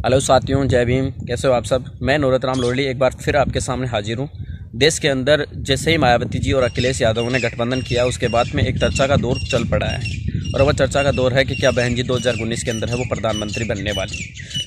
Hello साथियों, जय भीम। कैसे हो आप सब। मैं नूरत राम लोहड़ी एक बार फिर आपके सामने हाजिर हूँ। देश के अंदर जैसे ही मायावती जी और अखिलेश यादव ने गठबंधन किया, उसके बाद में एक चर्चा का दौर चल पड़ा है और वह चर्चा का दौर है कि क्या बहन जी 2019 के अंदर है वो प्रधानमंत्री बनने वाली।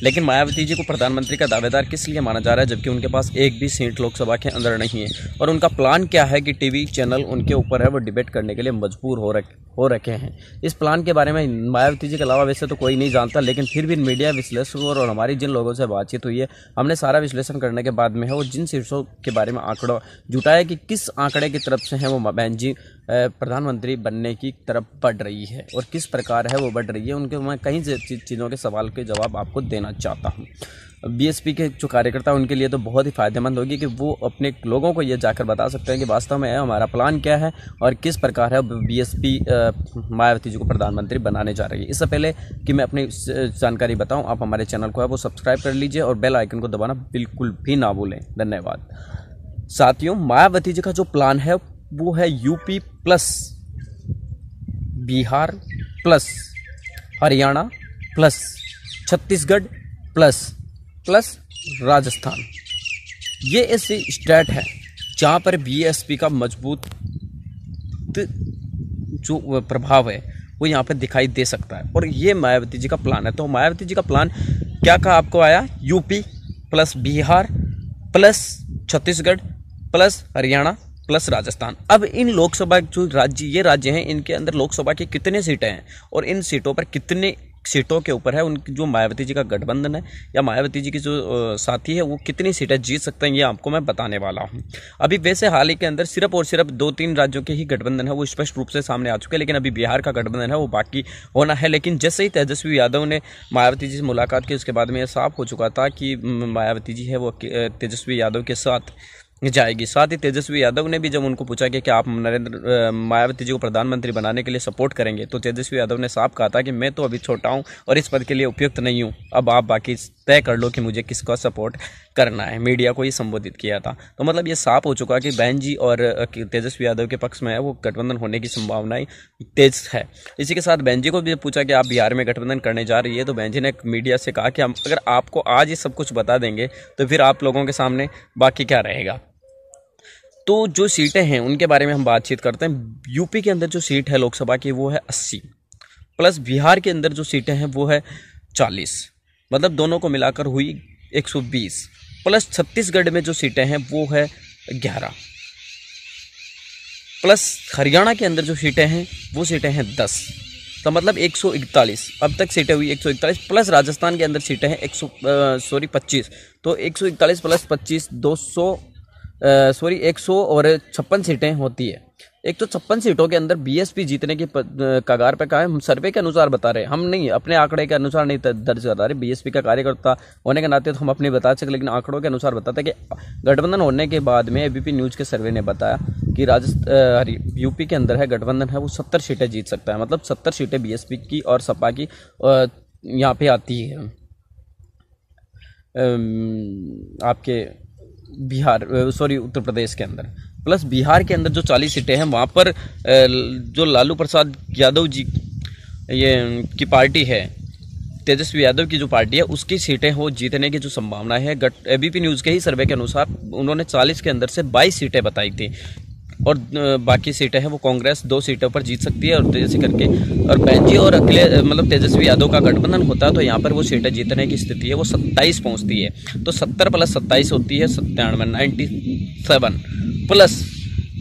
लेकिन मायावती जी को प्रधानमंत्री का दावेदार किस लिए माना जा रहा है, जबकि उनके पास एक भी सीट लोकसभा के अंदर नहीं है। और उनका प्लान क्या है कि टीवी चैनल उनके ऊपर है वो डिबेट करने के लिए मजबूर हो रखे हैं। इस प्लान के बारे में मायावती जी के अलावा वैसे तो कोई नहीं जानता, लेकिन फिर भी मीडिया विश्लेषकों और हमारी जिन लोगों से बातचीत हुई है, हमने सारा विश्लेषण करने के बाद में है वो जिन शीर्षों के बारे में आंकड़ा जुटाया कि किस आंकड़े की तरफ से है वो बहन जी प्रधानमंत्री बनने की तरफ बढ़ रही है और किस प्रकार है वो बढ़ रही है, उनके मैं कई चीज़ों के सवाल के जवाब आपको देना चाहता हूँ। बीएसपी के जो कार्यकर्ता उनके लिए तो बहुत ही फायदेमंद होगी कि वो अपने लोगों को ये जाकर बता सकते हैं कि वास्तव में हमारा प्लान क्या है और किस प्रकार है बीएसपी मायावती जी को प्रधानमंत्री बनाने जा रही है। इससे पहले कि मैं अपनी जानकारी बताऊं, आप हमारे चैनल को है वो सब्सक्राइब कर लीजिए और बेल आइकन को दबाना बिल्कुल भी ना भूलें। धन्यवाद साथियों। मायावती जी का जो प्लान है वो है UP plus Bihar plus Haryana plus Chhattisgarh plus Rajasthan. ये ऐसे स्टेट है जहाँ पर बीएसपी का मजबूत जो प्रभाव है वो यहाँ पर दिखाई दे सकता है और ये मायावती जी का प्लान है। तो मायावती जी का प्लान क्या कहा आपको आया, UP plus Bihar plus Chhattisgarh plus Haryana plus Rajasthan. अब इन लोकसभा जो ये राज्य हैं, इनके अंदर लोकसभा की कितने सीटें हैं और इन सीटों पर कितने सीटों के ऊपर है उनकी जो मायावती जी का गठबंधन है या मायावती जी की जो साथी है वो कितनी सीटें जीत सकते हैं, ये आपको मैं बताने वाला हूं। अभी वैसे हाल ही के अंदर सिर्फ और सिर्फ 2-3 राज्यों के ही गठबंधन है वो स्पष्ट रूप से सामने आ चुके हैं, लेकिन अभी बिहार का गठबंधन है वो बाकी होना है। लेकिन जैसे ही तेजस्वी यादव ने मायावती जी से मुलाकात की, उसके बाद में यह साफ हो चुका था कि मायावती जी है वो तेजस्वी यादव के साथ जाएगी। साथ ही तेजस्वी यादव ने भी जब उनको पूछा कि क्या आप मायावती जी को प्रधानमंत्री बनाने के लिए सपोर्ट करेंगे, तो तेजस्वी यादव ने साफ कहा था कि मैं तो अभी छोटा हूं और इस पद के लिए उपयुक्त नहीं हूं, अब आप बाकी तय कर लो कि मुझे किसका सपोर्ट करना है। मीडिया को ये संबोधित किया था। तो मतलब ये साफ हो चुका कि बहन जी और तेजस्वी यादव के पक्ष में है वो गठबंधन होने की संभावनाएं तेज है। इसी के साथ बहन जी को भी पूछा कि आप बिहार में गठबंधन करने जा रही है, तो बहन जी ने मीडिया से कहा कि हम अगर आपको आज ये सब कुछ बता देंगे तो फिर आप लोगों के सामने बाकी क्या रहेगा। तो जो सीटें हैं उनके बारे में हम बातचीत करते हैं। यूपी के अंदर जो सीट है लोकसभा की वो है 80 प्लस बिहार के अंदर जो सीटें हैं वो है 40, मतलब दोनों को मिलाकर हुई 120 प्लस छत्तीसगढ़ में जो सीटें हैं वो है 11 प्लस हरियाणा के अंदर जो सीटें हैं वो सीटें हैं 10, तो मतलब 141 अब तक सीटें हुई 141 प्लस राजस्थान के अंदर सीटें हैं 25, तो 141 प्लस 25 156 सीटें होती है। 156 सीटों के अंदर बीएसपी जीतने की कगार पे कहा है। हम सर्वे के अनुसार बता रहे हैं, हम नहीं अपने आंकड़े के अनुसार नहीं दर्ज बता रहे। बीएसपी का कार्यकर्ता होने के नाते तो हम अपनी बता सकते, लेकिन आंकड़ों के अनुसार बताते हैं कि गठबंधन होने के बाद में एबीपी न्यूज के सर्वे ने बताया कि यूपी के अंदर है गठबंधन है वो 70 सीटें जीत सकता है, मतलब 70 सीटें बीएसपी की और सपा की यहाँ पे आती है। आपके उत्तर प्रदेश के अंदर प्लस बिहार के अंदर जो 40 सीटें हैं वहाँ पर जो लालू प्रसाद यादव जी ये की पार्टी है, तेजस्वी यादव की जो पार्टी है उसकी सीटें हो जीतने की जो संभावना है। एबीपी न्यूज़ के ही सर्वे के अनुसार उन्होंने 40 के अंदर से 22 सीटें बताई थी और बाकी सीटें हैं वो कांग्रेस 2 सीटों पर जीत सकती है और जैसे करके और बहन जी और मतलब तेजस्वी यादव का गठबंधन होता है तो यहाँ पर वो सीटें जीतने की स्थिति है वो 27 पहुँचती है। तो 70 प्लस 27 होती है 97 प्लस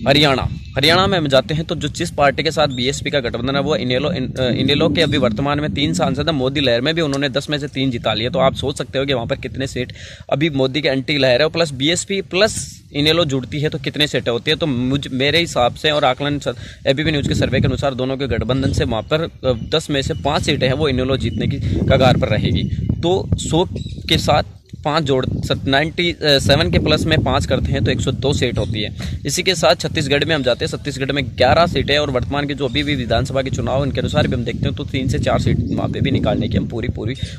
हरियाणा में हम जाते हैं तो जो जिस पार्टी के साथ बीएसपी का गठबंधन है वो इनेलो के अभी वर्तमान में 3 सांसद हैं। मोदी लहर में भी उन्होंने 10 में से 3 जिता लिए, तो आप सोच सकते हो कि वहाँ पर कितने सीट अभी मोदी के एंटी लहर है। प्लस बीएसपी प्लस इनेलो जुड़ती है तो कितने सीटें होती है, तो मेरे हिसाब से और आकलन एबीपी न्यूज़ के सर्वे के अनुसार दोनों के गठबंधन से वहाँ पर 10 में से 5 सीटें हैं वो इनेलो जीतने की कगार पर रहेगी। तो 100 के साथ 5 जोड़ 97 के प्लस में 5 करते हैं तो 102 सीट होती है। इसी के साथ छत्तीसगढ़ में हम जाते हैं, छत्तीसगढ़ में 11 सीटें और वर्तमान के जो अभी भी विधानसभा के चुनाव उनके अनुसार भी हम देखते हैं तो 3 से 4 सीट वहाँ पे भी निकालने की हम पूरी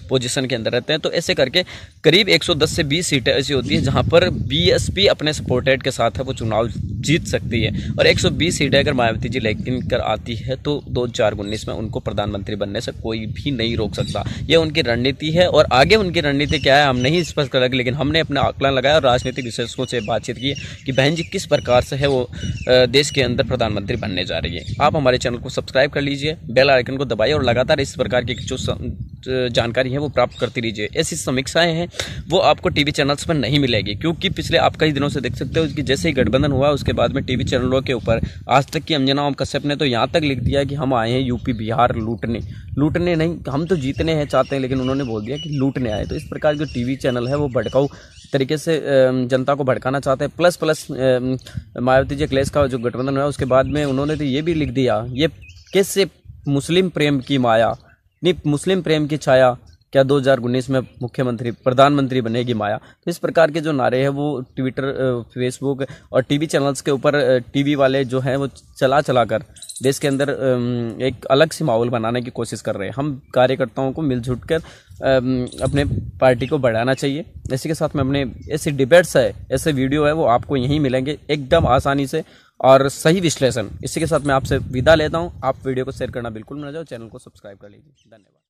पोजीशन के अंदर रहते हैं। तो ऐसे करके करीब 110 से 20 सीटें ऐसी होती है जहाँ पर बीएसपी अपने सपोर्टेड के साथ है वो चुनाव जीत सकती है। और 120 सीटें अगर मायावती जी लेकिन कर आती है तो 2019 में उनको प्रधानमंत्री बनने से कोई भी नहीं रोक सकता। ये उनकी रणनीति है और आगे उनकी रणनीति क्या है हम नहीं स्पष्ट कर लगे, लेकिन हमने अपना आकलन लगाया और राजनीतिक विशेषज्ञों से बातचीत की कि बहन जी किस प्रकार से है वो देश के अंदर प्रधानमंत्री बनने जा रही है। आप हमारे चैनल को सब्सक्राइब कर लीजिए, बेल आइकन को दबाइए और लगातार इस प्रकार की जो जानकारी है वो प्राप्त करती रहिए। ऐसी समीक्षाएं हैं वो आपको टीवी चैनल्स पर नहीं मिलेगी, क्योंकि पिछले आप कई दिनों से देख सकते हो कि जैसे ही गठबंधन हुआ उसके बाद में टीवी चैनलों के ऊपर आज तक की अंजना ओम कश्यप ने तो यहाँ तक लिख दिया कि हम आए हैं यूपी बिहार लूटने नहीं, हम तो जीतने हैं चाहते हैं, लेकिन उन्होंने बोल दिया कि लूटने आए। तो इस प्रकार जो टीवी चैनल है वो भड़काऊ तरीके से जनता को भड़काना चाहते हैं। प्लस मायावती जी अखिलेश का जो गठबंधन हुआ उसके बाद में उन्होंने तो ये भी लिख दिया, ये कैसे मुस्लिम प्रेम की माया नहीं, मुस्लिम प्रेम की छाया क्या 2019 में मुख्यमंत्री प्रधानमंत्री बनेगी माया। तो इस प्रकार के जो नारे हैं वो ट्विटर फेसबुक और टीवी चैनल्स के ऊपर टीवी वाले जो हैं वो चला कर देश के अंदर एक अलग सी माहौल बनाने की कोशिश कर रहे हैं। हम कार्यकर्ताओं को मिलजुल कर अपने पार्टी को बढ़ाना चाहिए। इसी के साथ में अपने ऐसे डिबेट्स है, ऐसे वीडियो है वो आपको यहीं मिलेंगे एकदम आसानी से और सही विश्लेषण। इसी के साथ मैं आपसे विदा लेता हूँ। आप वीडियो को शेयर करना बिल्कुल न जाओ, चैनल को सब्सक्राइब कर लीजिए। धन्यवाद।